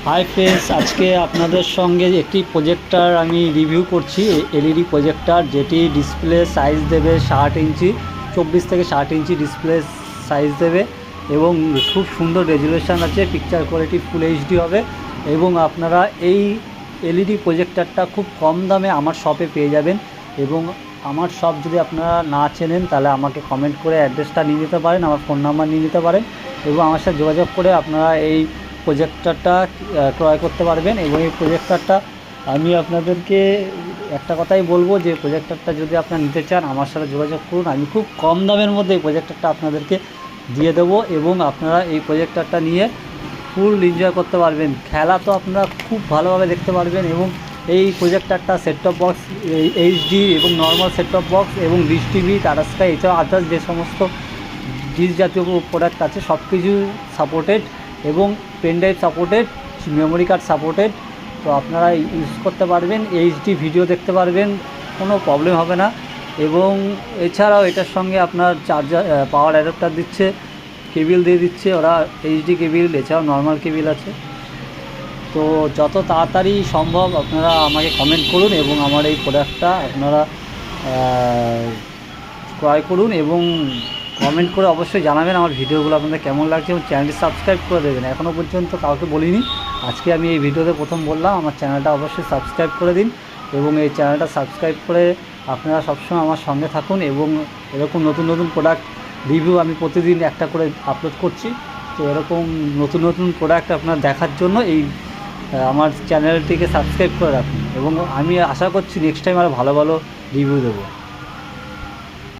Hi friends, আজকে আপনাদের সঙ্গে একটি প্রজেক্টর আমি রিভিউ করছি। এলইডি প্রজেক্টর, যেটি ডিসপ্লে সাইজ দেবে 60 ইঞ্চি, 24 থেকে 60 ইঞ্চি ডিসপ্লে সাইজ দেবে এবং খুব সুন্দর রেজুলেশন আছে, পিকচার কোয়ালিটি ফুল এইচডি হবে। এবং আপনারা এই এলইডি প্রজেক্টরটা খুব কম দামে আমার শপে পেয়ে যাবেন। এবং আমার শপ যদি আপনারা না চেনেন তাহলে আমাকে কমেন্ট করে অ্যাড্রেসটা নিয়ে নিতে পারেন, আমার ফোন নাম্বার নিয়ে নিতে পারেন এবং আমার সাথে যোগাযোগ করে আপনারা এই প্রজেক্টরটা ক্রয় করতে পারবেন। এবং এই প্রজেক্টরটা আমি আপনাদেরকে একটা কথাই বলবো যে প্রজেক্টরটা যদি আপনারা নিতে চান আমার সাথে যোগাযোগ করুন। আমি খুব কম দামের মধ্যে এই প্রজেক্টরটা আপনাদেরকে দিয়ে দেবো এবং আপনারা এই প্রজেক্টরটা নিয়ে ফুল এনজয় করতে পারবেন। খেলা তো আপনারা খুব ভালোভাবে দেখতে পারবেন। এবং এই প্রজেক্টরটা সেট টপ বক্স, এইচডি এবং নর্মাল সেট টপ বক্স এবং ডিশ টিভি, টাটা স্কাই, এছাড়াও আদার্স যে সমস্ত ডিশ জাতীয় প্রোডাক্ট আছে সব কিছু সাপোর্টেড এবং pen drive supported, memory card supported. তো আপনারা ইউজ করতে পারবেন, এইচডি ভিডিও দেখতে পারবেন, কোনো প্রবলেম হবে না। এবং এছাড়াও এটার সঙ্গে আপনার চার্জার, পাওয়ার অ্যাডাপ্টার দিচ্ছে, কেবিল দিয়ে দিচ্ছে ওরা, এইচডি কেবিল, এছাড়াও নর্মাল কেবিল আছে। তো যত তাড়াতাড়ি সম্ভব আপনারা আমাকে কমেন্ট করুন এবং আমার এই প্রোডাক্টটা আপনারা ক্রয় করুন এবং কমেন্ট করে অবশ্যই জানাবেন আমার ভিডিওগুলো আপনাদের কেমন লাগছে এবং চ্যানেলটি সাবস্ক্রাইব করে দেবেন। এখনও পর্যন্ত কাউকে বলিনি, আজকে আমি এই ভিডিওতে প্রথম বললাম। আমার চ্যানেলটা অবশ্যই সাবস্ক্রাইব করে দিন এবং এই চ্যানেলটা সাবস্ক্রাইব করে আপনারা সবসময় আমার সঙ্গে থাকুন। এবং এরকম নতুন নতুন প্রোডাক্ট রিভিউ আমি প্রতিদিন একটা করে আপলোড করছি। তো এরকম নতুন নতুন প্রোডাক্ট আপনারা দেখার জন্য এই আমার চ্যানেলটিকে সাবস্ক্রাইব করে রাখুন এবং আমি আশা করছি নেক্সট টাইম আরও ভালো ভালো রিভিউ দেবো।